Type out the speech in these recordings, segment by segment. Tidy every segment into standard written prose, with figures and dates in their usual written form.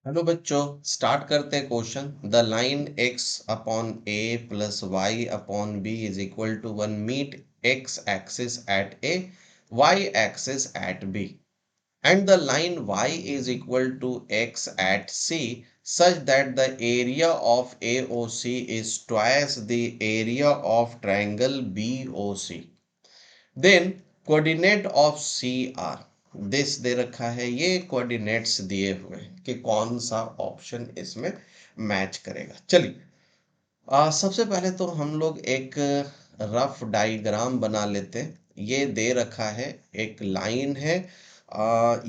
Hello बच्चों, start करते हैं question. The line x upon a plus y upon b is equal to 1 meet x axis at a, y axis at b, and the line y is equal to x at c such that the area of AOC is twice the area of triangle BOC. Then coordinate of C are this दे रखा है। ये coordinates दिए हुए हैं कि कौन सा ऑप्शन इसमें मैच करेगा। चलिए सबसे पहले तो हम लोग एक रफ डायग्राम बना लेते हैं। ये दे रखा है, एक लाइन है।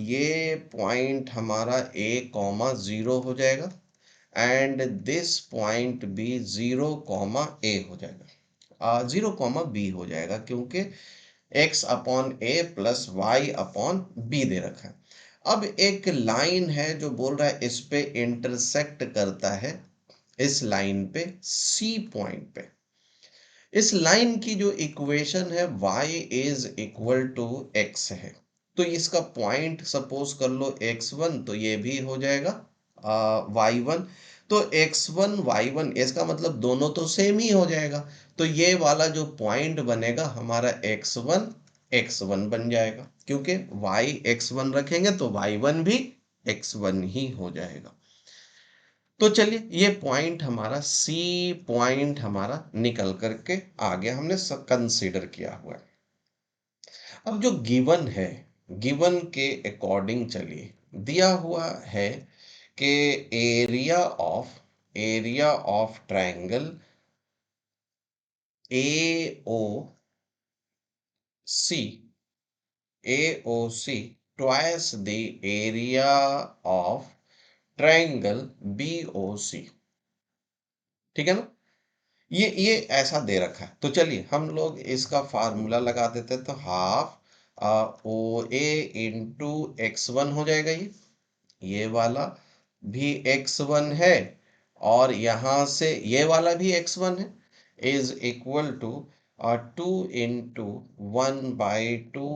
ये पॉइंट हमारा a कॉमा 0 हो जाएगा एंड दिस पॉइंट भी 0 कॉमा a हो जाएगा, 0 कॉमा b हो जाएगा, क्योंकि x अपॉन ए प्लस वाई अपॉन बी दे रखा है। अब एक लाइन है जो बोल रहा है इस पे इंटरसेक्ट करता है, इस लाइन पे सी पॉइंट पे। इस लाइन की जो इक्वेशन है y is equal to x है, तो इसका पॉइंट सपोज कर लो x1, तो ये भी हो जाएगा y1। तो x1 y1 इसका मतलब दोनों तो सेम ही हो जाएगा, तो ये वाला जो पॉइंट बनेगा हमारा x1 बन जाएगा, क्योंकि y x1 रखेंगे तो y1 भी x1 ही हो जाएगा। तो चलिए ये पॉइंट हमारा सी पॉइंट हमारा निकल करके आ गया, हमने कंसीडर किया हुआ है। अब जो गिवन है, गिवन के अकॉर्डिंग चलिए दिया हुआ है कि area of triangle A O C twice the area of triangle B O C. ठीक है ना। ये ऐसा दे रखा है, तो चलिए हम लोग इसका फार्मूला लगा देते हैं। तो हाफ ओ ए इंटू x1 हो जाएगा। ये वाला भी x1 है और यहां से ये वाला भी x1 है, is equal to 2 into 1/2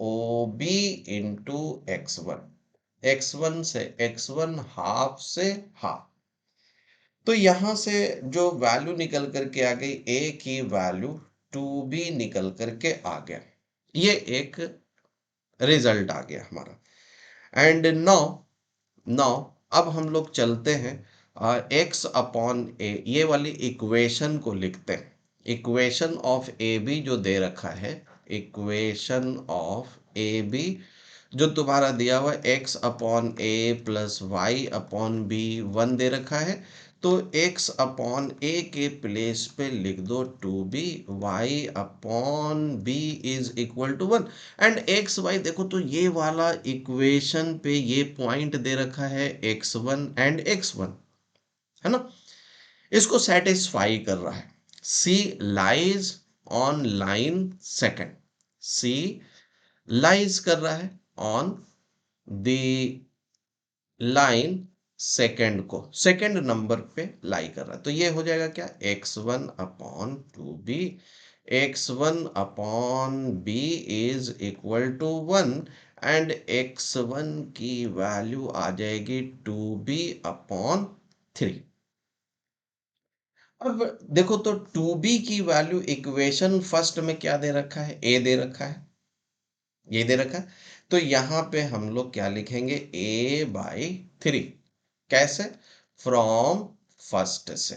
O B into x1 से x1 हाफ से हाफ। तो यहां से जो वैल्यू निकल करके आ गई, a की वैल्यू 2b निकल करके आ गया। ये एक रिजल्ट आ गया हमारा। एंड नाउ अब हम लोग चलते हैं x अपॉन ए, ये वाली इक्वेशन को लिखते हैं। इक्वेशन ऑफ ए बी जो दे रखा है, इक्वेशन ऑफ ए बी जो तुम्हारा दिया हुआ x अपॉन ए प्लस वाई अपॉन बी 1 दे रखा है, तो x अपॉन ए के प्लेस पे लिख दो 2b, y upon b is equal to 1 and X Y. देखो तो ये वाला इक्वेशन पे ये पॉइंट दे रखा है x1 एंड x1, है ना। इसको सेटिस्फाई कर रहा है। C lies on line second, C lies कर रहा है ऑन द लाइन सेकंड को, सेकंड नंबर पे लाई कर रहा है। तो ये हो जाएगा क्या, x1 upon 2b, x1 upon b is equal to 1 and x1 की वैल्यू आ जाएगी 2b अपॉन 3। अब देखो तो 2b की वैल्यू इक्वेशन फर्स्ट में क्या दे रखा है, a दे रखा है, ये दे रखा है। तो यहां पे हम लोग क्या लिखेंगे, a/3। कैसे, फ्रॉम फर्स्ट से।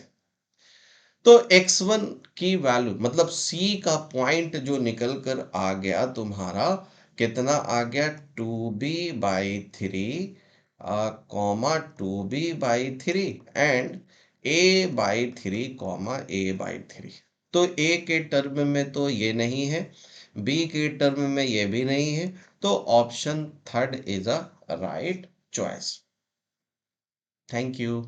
तो x1 की वैल्यू मतलब c का पॉइंट जो निकल कर आ गया तुम्हारा, कितना आ गया, 2b/3 comma 2b/3 and a/3 comma a/3। तो a के टर्म में तो ये नहीं है, b के टर्म में ये भी नहीं है, तो option third is a right choice. Thank you.